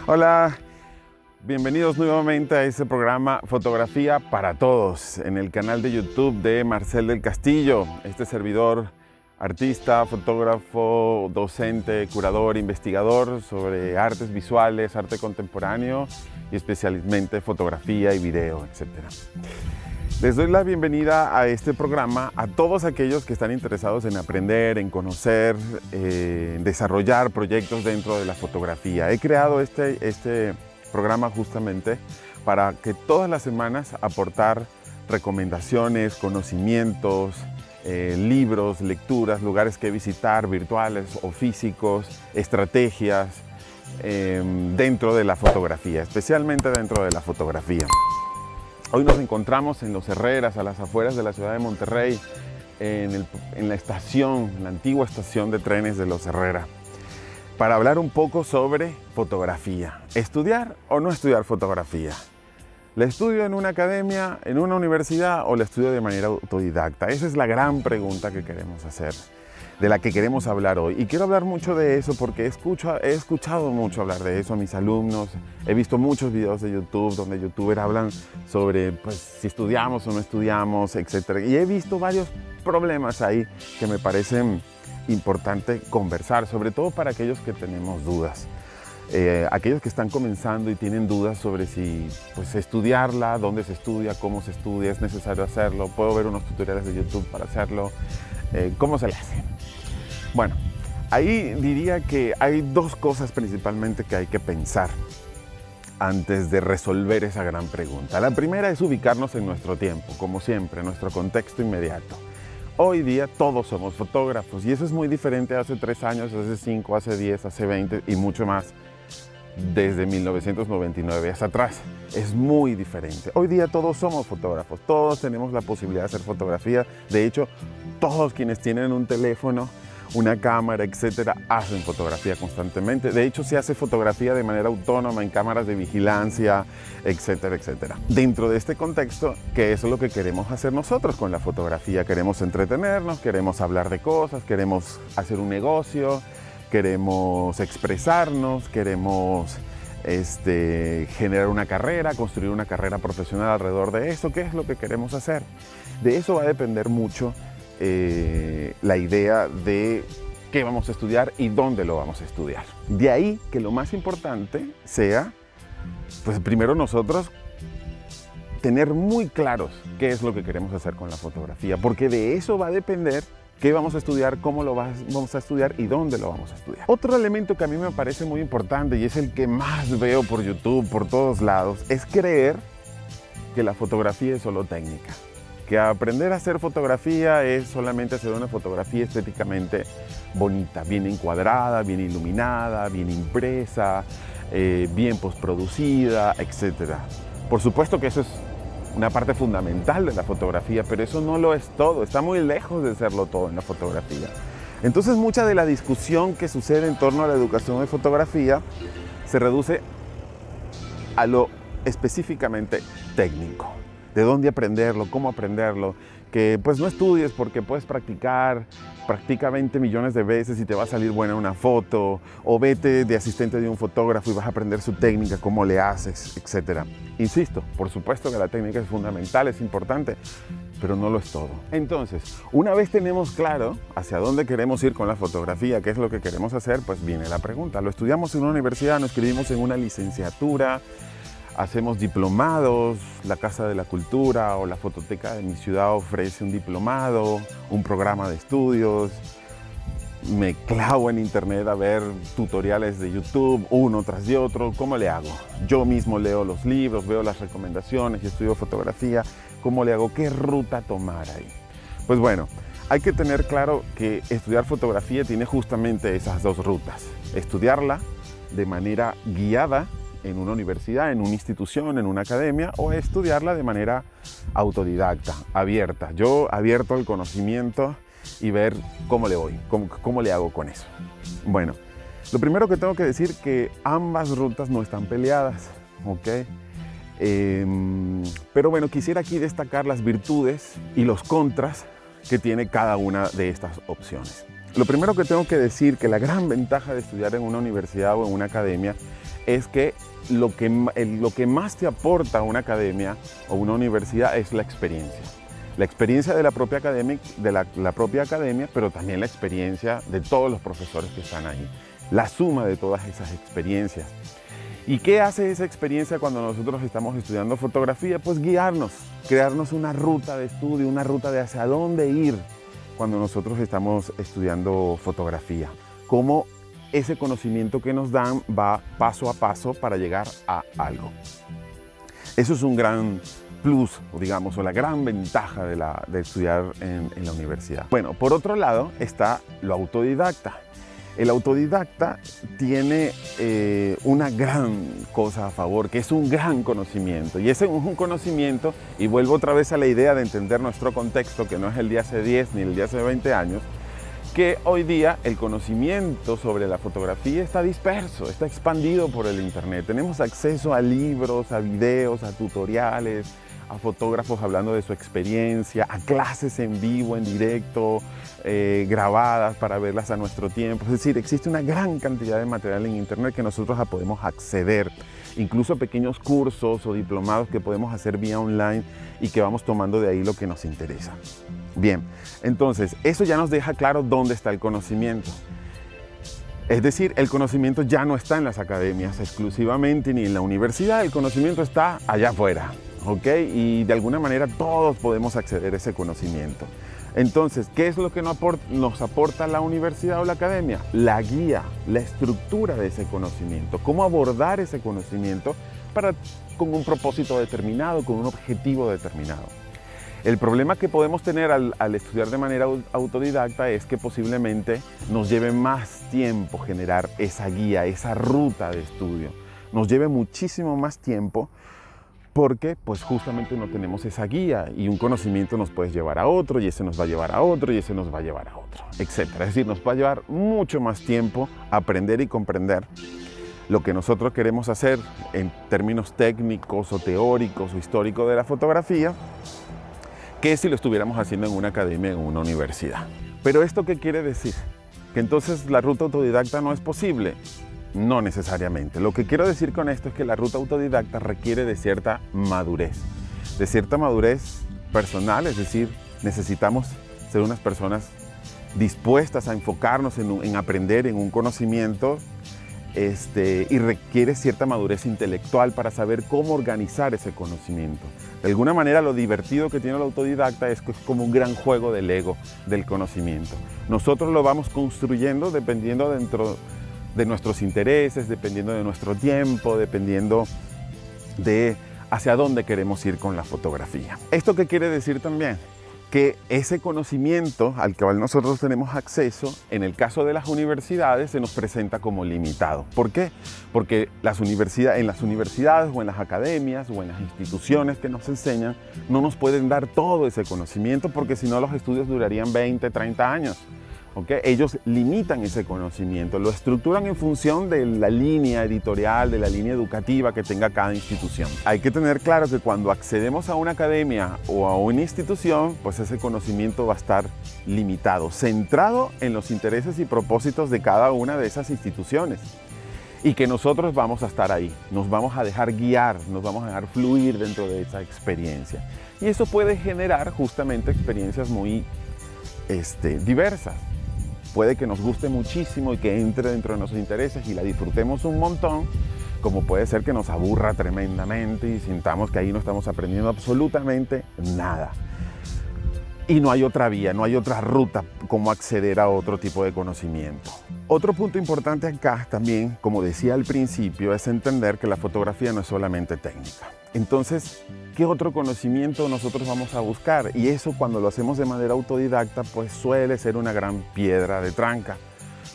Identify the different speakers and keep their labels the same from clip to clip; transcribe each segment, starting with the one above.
Speaker 1: Hola, bienvenidos nuevamente a este programa Fotografía para Todos en el canal de YouTube de Marcel del Castillo. Este servidor, artista, fotógrafo, docente, curador, investigador sobre artes visuales, arte contemporáneo y especialmente fotografía y video, etc. Les doy la bienvenida a este programa a todos aquellos que están interesados en aprender, en conocer, en desarrollar proyectos dentro de la fotografía. He creado este programa justamente para que todas las semanas aportar recomendaciones, conocimientos, libros, lecturas, lugares que visitar, virtuales o físicos, estrategias dentro de la fotografía, especialmente dentro de la fotografía. Hoy nos encontramos en Los Herreras, a las afueras de la ciudad de Monterrey, en la estación, la antigua estación de trenes de Los Herreras, para hablar un poco sobre fotografía. ¿Estudiar o no estudiar fotografía? ¿La estudio en una academia, en una universidad o la estudio de manera autodidacta? Esa es la gran pregunta que queremos hacer, de la que queremos hablar hoy. Y quiero hablar mucho de eso porque he escuchado mucho hablar de eso a mis alumnos. He visto muchos videos de YouTube donde youtubers hablan sobre si estudiamos o no estudiamos, etc. Y he visto varios problemas ahí que me parecen importante conversar, sobre todo para aquellos que tenemos dudas. Aquellos que están comenzando y tienen dudas sobre si estudiarla, dónde se estudia, cómo se estudia, es necesario hacerlo, puedo ver unos tutoriales de YouTube para hacerlo, cómo se le hace. Bueno, ahí diría que hay dos cosas principalmente que hay que pensar antes de resolver esa gran pregunta. La primera es ubicarnos en nuestro tiempo, como siempre, en nuestro contexto inmediato. Hoy día todos somos fotógrafos y eso es muy diferente hace 3 años, hace 5, hace 10, hace 20 y mucho más desde 1999 hasta atrás. Es muy diferente. Hoy día todos somos fotógrafos, todos tenemos la posibilidad de hacer fotografía. De hecho, todos quienes tienen un teléfono, una cámara, etcétera, hacen fotografía constantemente. De hecho, se hace fotografía de manera autónoma en cámaras de vigilancia, etcétera, etcétera. Dentro de este contexto, ¿qué es lo que queremos hacer nosotros con la fotografía? Queremos entretenernos, queremos hablar de cosas, queremos hacer un negocio, queremos expresarnos, queremos generar una carrera, construir una carrera profesional alrededor de eso. ¿Qué es lo que queremos hacer? De eso va a depender mucho la idea de qué vamos a estudiar y dónde lo vamos a estudiar. De ahí que lo más importante sea, primero nosotros tener muy claros qué es lo que queremos hacer con la fotografía, porque de eso va a depender qué vamos a estudiar, cómo lo vamos a estudiar y dónde lo vamos a estudiar. Otro elemento que a mí me parece muy importante y es el que más veo por YouTube, por todos lados, es creer que la fotografía es solo técnica. Que aprender a hacer fotografía es solamente hacer una fotografía estéticamente bonita, bien encuadrada, bien iluminada, bien impresa, bien postproducida, etc. Por supuesto que eso es una parte fundamental de la fotografía, pero eso no lo es todo, está muy lejos de serlo todo en la fotografía. Entonces mucha de la discusión que sucede en torno a la educación de fotografía se reduce a lo específicamente técnico. De dónde aprenderlo, cómo aprenderlo, que no estudies porque puedes practica 20 millones de veces y te va a salir buena una foto, o vete de asistente de un fotógrafo y vas a aprender su técnica, cómo le haces, etc. Insisto, por supuesto que la técnica es fundamental, es importante, pero no lo es todo. Entonces, una vez tenemos claro hacia dónde queremos ir con la fotografía, qué es lo que queremos hacer, viene la pregunta. ¿Lo estudiamos en una universidad, nos inscribimos en una licenciatura, hacemos diplomados, la Casa de la Cultura o la Fototeca de mi ciudad ofrece un diplomado, un programa de estudios? Me clavo en internet a ver tutoriales de YouTube, uno tras de otro. ¿Cómo le hago? Yo mismo leo los libros, veo las recomendaciones y estudio fotografía. ¿Cómo le hago? ¿Qué ruta tomar ahí? Pues bueno, hay que tener claro que estudiar fotografía tiene justamente esas dos rutas. Estudiarla de manera guiada en una universidad, en una institución, en una academia, o estudiarla de manera autodidacta, abierta. Yo abierto al conocimiento y ver cómo le voy, cómo le hago con eso. Bueno, lo primero que tengo que decir que ambas rutas no están peleadas, ¿ok? Pero bueno, quisiera aquí destacar las virtudes y los contras que tiene cada una de estas opciones. Lo primero que tengo que decir que la gran ventaja de estudiar en una universidad o en una academia es que lo que más te aporta una academia o una universidad es la experiencia. La experiencia de la propia academia, pero también la experiencia de todos los profesores que están ahí. La suma de todas esas experiencias. ¿Y qué hace esa experiencia cuando nosotros estamos estudiando fotografía? Pues guiarnos, crearnos una ruta de estudio, una ruta de hacia dónde ir cuando nosotros estamos estudiando fotografía. Cómo ese conocimiento que nos dan va paso a paso para llegar a algo. Eso es un gran plus, digamos, o la gran ventaja de estudiar en la universidad. Bueno, por otro lado está lo autodidacta. El autodidacta tiene una gran cosa a favor, que es un gran conocimiento. Y ese es un conocimiento, y vuelvo otra vez a la idea de entender nuestro contexto, que no es el de hace 10 ni el de hace 20 años, que hoy día el conocimiento sobre la fotografía está disperso, está expandido por el internet. Tenemos acceso a libros, a videos, a tutoriales, a fotógrafos hablando de su experiencia, a clases en vivo, en directo, grabadas para verlas a nuestro tiempo. Es decir, existe una gran cantidad de material en internet que nosotros podemos acceder, incluso pequeños cursos o diplomados que podemos hacer vía online y que vamos tomando de ahí lo que nos interesa. Bien, entonces eso ya nos deja claro dónde está el conocimiento. Es decir, el conocimiento ya no está en las academias exclusivamente ni en la universidad, el conocimiento está allá afuera, ¿ok? Y de alguna manera todos podemos acceder a ese conocimiento. Entonces, ¿qué es lo que nos aporta la universidad o la academia? La guía, la estructura de ese conocimiento, cómo abordar ese conocimiento con un propósito determinado, con un objetivo determinado. El problema que podemos tener al estudiar de manera autodidacta es que posiblemente nos lleve más tiempo generar esa guía, esa ruta de estudio. Nos lleve muchísimo más tiempo porque pues justamente no tenemos esa guía y un conocimiento nos puede llevar a otro y ese nos va a llevar a otro y ese nos va a llevar a otro, etc. Es decir, nos va a llevar mucho más tiempo aprender y comprender lo que nosotros queremos hacer en términos técnicos o teóricos o históricos de la fotografía, que si lo estuviéramos haciendo en una academia o en una universidad. ¿Pero esto qué quiere decir? ¿Que entonces la ruta autodidacta no es posible? No necesariamente. Lo que quiero decir con esto es que la ruta autodidacta requiere de cierta madurez personal, es decir, necesitamos ser unas personas dispuestas a enfocarnos en aprender, en un conocimiento, y requiere cierta madurez intelectual para saber cómo organizar ese conocimiento. De alguna manera, lo divertido que tiene el autodidacta es que es como un gran juego del ego del conocimiento. Nosotros lo vamos construyendo dependiendo dentro de nuestros intereses, dependiendo de nuestro tiempo, dependiendo de hacia dónde queremos ir con la fotografía. ¿Esto qué quiere decir también? Que ese conocimiento al cual nosotros tenemos acceso, en el caso de las universidades, se nos presenta como limitado. ¿Por qué? Porque en las universidades o en las academias o en las instituciones que nos enseñan, no nos pueden dar todo ese conocimiento porque si no los estudios durarían 20, 30 años. ¿Okay? Ellos limitan ese conocimiento, lo estructuran en función de la línea editorial, de la línea educativa que tenga cada institución. Hay que tener claro que cuando accedemos a una academia o a una institución, pues ese conocimiento va a estar limitado, centrado en los intereses y propósitos de cada una de esas instituciones. Y que nosotros vamos a estar ahí, nos vamos a dejar guiar, nos vamos a dejar fluir dentro de esa experiencia. Y eso puede generar justamente experiencias muy diversas. Puede que nos guste muchísimo y que entre dentro de nuestros intereses y la disfrutemos un montón, como puede ser que nos aburra tremendamente y sintamos que ahí no estamos aprendiendo absolutamente nada. Y no hay otra vía, no hay otra ruta como acceder a otro tipo de conocimiento. Otro punto importante acá también, como decía al principio, es entender que la fotografía no es solamente técnica. Entonces, ¿qué otro conocimiento nosotros vamos a buscar? Y eso cuando lo hacemos de manera autodidacta, pues suele ser una gran piedra de tranca.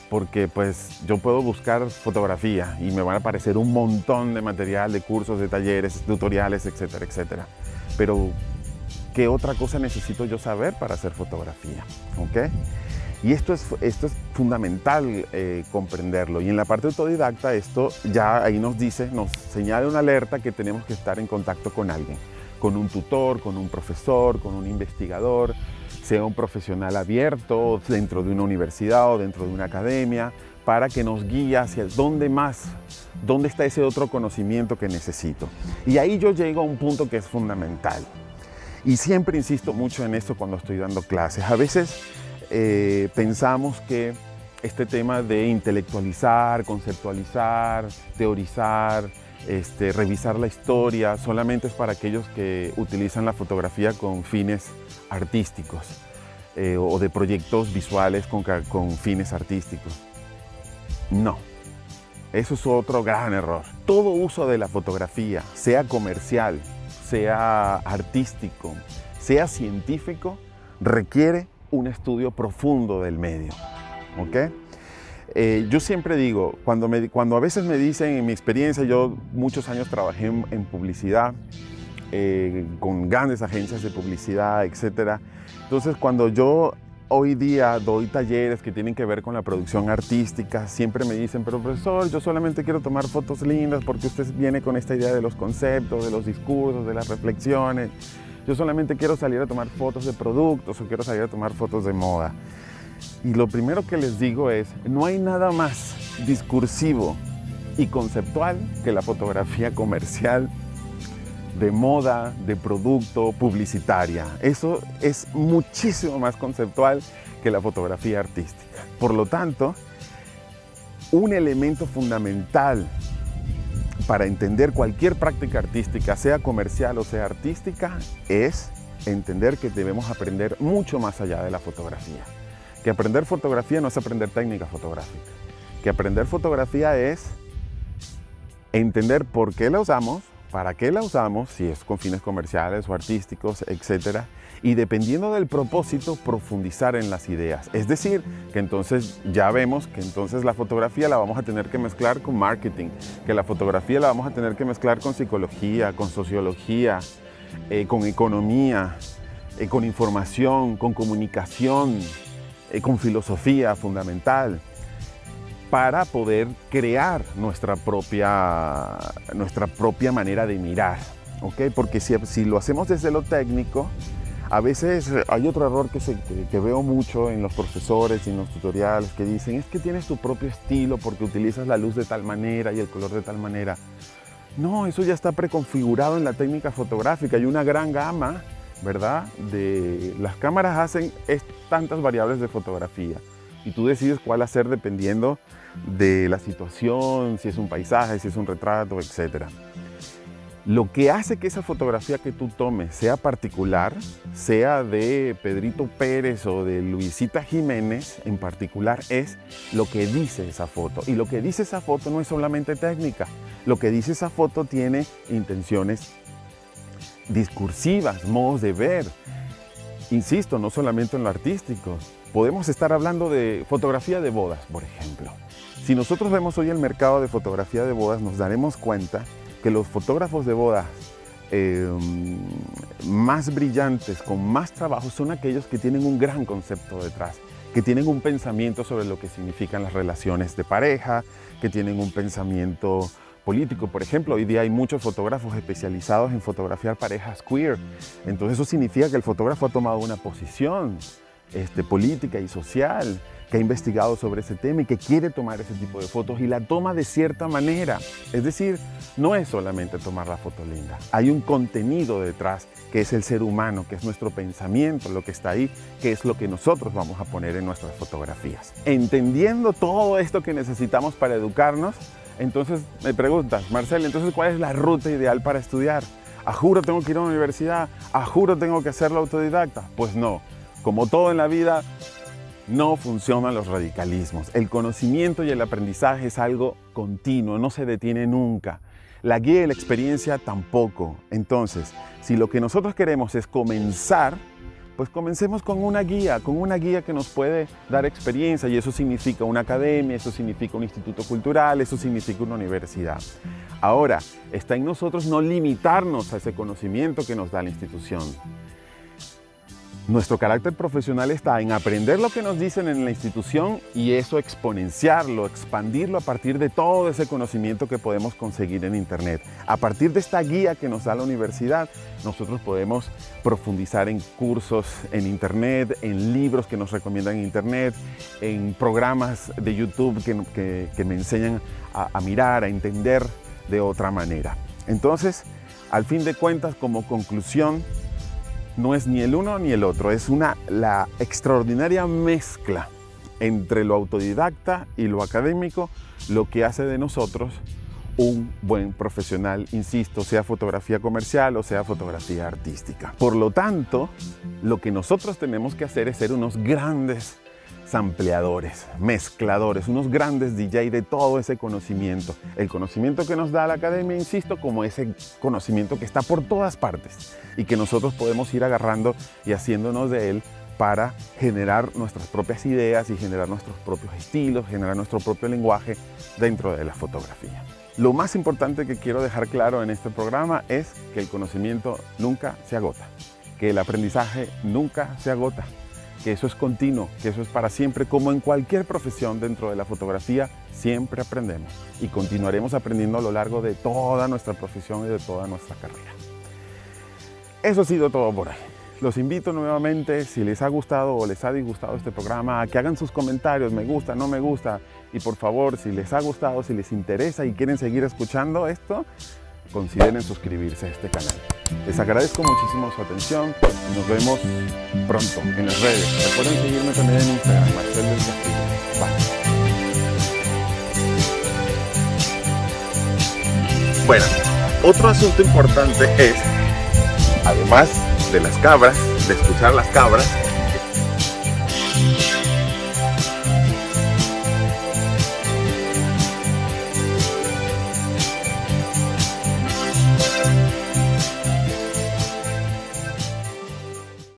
Speaker 1: Porque pues yo puedo buscar fotografía y me van a aparecer un montón de material, de cursos, de talleres, tutoriales, etcétera, etcétera. Pero, ¿qué otra cosa necesito yo saber para hacer fotografía? ¿Okay? Y esto es fundamental comprenderlo. Y en la parte autodidacta esto ya ahí nos señala una alerta que tenemos que estar en contacto con alguien, con un tutor, con un profesor, con un investigador, sea un profesional abierto dentro de una universidad o dentro de una academia, para que nos guíe hacia dónde está ese otro conocimiento que necesito. Y ahí yo llego a un punto que es fundamental. Y siempre insisto mucho en esto cuando estoy dando clases. A veces pensamos que este tema de intelectualizar, conceptualizar, teorizar, revisar la historia, solamente es para aquellos que utilizan la fotografía con fines artísticos o de proyectos visuales con fines artísticos. No, eso es otro gran error. Todo uso de la fotografía, sea comercial, sea artístico, sea científico, requiere un estudio profundo del medio. ¿Okay? Yo siempre digo, cuando a veces me dicen, en mi experiencia, yo muchos años trabajé en publicidad, con grandes agencias de publicidad, etc. Entonces, cuando yo hoy día doy talleres que tienen que ver con la producción artística, siempre me dicen, pero profesor, yo solamente quiero tomar fotos lindas porque usted viene con esta idea de los conceptos, de los discursos, de las reflexiones. Yo solamente quiero salir a tomar fotos de productos o quiero salir a tomar fotos de moda. Y lo primero que les digo es, no hay nada más discursivo y conceptual que la fotografía comercial, de moda, de producto, publicitaria. Eso es muchísimo más conceptual que la fotografía artística. Por lo tanto, un elemento fundamental para entender cualquier práctica artística, sea comercial o sea artística, es entender que debemos aprender mucho más allá de la fotografía. Que aprender fotografía no es aprender técnica fotográfica. Que aprender fotografía es entender por qué la usamos, para qué la usamos, si es con fines comerciales o artísticos, etc. Y dependiendo del propósito, profundizar en las ideas. Es decir, que entonces ya vemos que entonces la fotografía la vamos a tener que mezclar con marketing, que la fotografía la vamos a tener que mezclar con psicología, con sociología, con economía, con información, con comunicación, con filosofía fundamental, para poder crear nuestra propia manera de mirar, ¿okay? Porque si lo hacemos desde lo técnico, a veces hay otro error que veo mucho en los profesores y en los tutoriales que dicen, es que tienes tu propio estilo porque utilizas la luz de tal manera y el color de tal manera. No, eso ya está preconfigurado en la técnica fotográfica. Hay una gran gama, ¿verdad? Las cámaras hacen tantas variables de fotografía y tú decides cuál hacer dependiendo de la situación, si es un paisaje, si es un retrato, etc. Lo que hace que esa fotografía que tú tomes sea particular, sea de Pedrito Pérez o de Luisita Jiménez en particular, es lo que dice esa foto. Y lo que dice esa foto no es solamente técnica. Lo que dice esa foto tiene intenciones discursivas, modos de ver. Insisto, no solamente en lo artístico. Podemos estar hablando de fotografía de bodas, por ejemplo. Si nosotros vemos hoy el mercado de fotografía de bodas, nos daremos cuenta que los fotógrafos de bodas más brillantes, con más trabajo, son aquellos que tienen un gran concepto detrás, que tienen un pensamiento sobre lo que significan las relaciones de pareja, que tienen un pensamiento político. Por ejemplo, hoy día hay muchos fotógrafos especializados en fotografiar parejas queer. Entonces eso significa que el fotógrafo ha tomado una posición política y social, que ha investigado sobre ese tema y que quiere tomar ese tipo de fotos y la toma de cierta manera. Es decir, no es solamente tomar la foto linda. Hay un contenido detrás que es el ser humano, que es nuestro pensamiento, lo que está ahí, que es lo que nosotros vamos a poner en nuestras fotografías. Entendiendo todo esto que necesitamos para educarnos, entonces me preguntas, Marcel, entonces ¿cuál es la ruta ideal para estudiar? ¿A juro tengo que ir a una universidad? ¿A juro tengo que hacerlo autodidacta? Pues no. Como todo en la vida, no funcionan los radicalismos. El conocimiento y el aprendizaje es algo continuo, no se detiene nunca. La guía y la experiencia tampoco. Entonces, si lo que nosotros queremos es comenzar, pues comencemos con una guía que nos puede dar experiencia, y eso significa una academia, eso significa un instituto cultural, eso significa una universidad. Ahora, está en nosotros no limitarnos a ese conocimiento que nos da la institución. Nuestro carácter profesional está en aprender lo que nos dicen en la institución y eso exponenciarlo, expandirlo a partir de todo ese conocimiento que podemos conseguir en Internet. A partir de esta guía que nos da la universidad, nosotros podemos profundizar en cursos en Internet, en libros que nos recomiendan en Internet, en programas de YouTube que me enseñan a mirar, a entender de otra manera. Entonces, al fin de cuentas, como conclusión, no es ni el uno ni el otro, es la extraordinaria mezcla entre lo autodidacta y lo académico lo que hace de nosotros un buen profesional, insisto, sea fotografía comercial o sea fotografía artística. Por lo tanto, lo que nosotros tenemos que hacer es ser unos grandes sampleadores, mezcladores, unos grandes DJ de todo ese conocimiento. El conocimiento que nos da la academia, insisto, como ese conocimiento que está por todas partes y que nosotros podemos ir agarrando y haciéndonos de él para generar nuestras propias ideas y generar nuestros propios estilos, generar nuestro propio lenguaje dentro de la fotografía. Lo más importante que quiero dejar claro en este programa es que el conocimiento nunca se agota, que el aprendizaje nunca se agota, que eso es continuo, que eso es para siempre, como en cualquier profesión dentro de la fotografía, siempre aprendemos y continuaremos aprendiendo a lo largo de toda nuestra profesión y de toda nuestra carrera. Eso ha sido todo por hoy. Los invito nuevamente, si les ha gustado o les ha disgustado este programa, a que hagan sus comentarios, me gusta, no me gusta, y por favor, si les ha gustado, si les interesa y quieren seguir escuchando esto, consideren suscribirse a este canal. Les agradezco muchísimo su atención y nos vemos pronto en las redes. Recuerden seguirme también en Instagram, Marcel del Castillo. Bye. Bueno, otro asunto importante es, además de las cabras, de escuchar las cabras,